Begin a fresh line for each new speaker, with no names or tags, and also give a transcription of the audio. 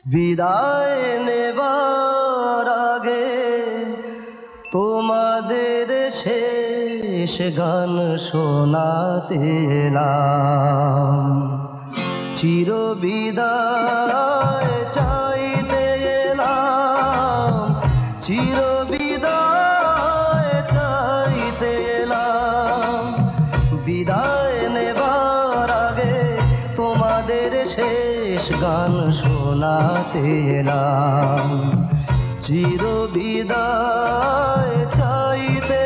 বিদায় নেবার আগে তোমাদের শেষ গান শোনাতে এলাম। চির বিদায় চাইতে এলাম, চির বিদায় চাইতে এলাম। বিদায় নেবার আগে তোমাদের শেষ গান শোনাতে এলাম। চির বিদায় চাইতে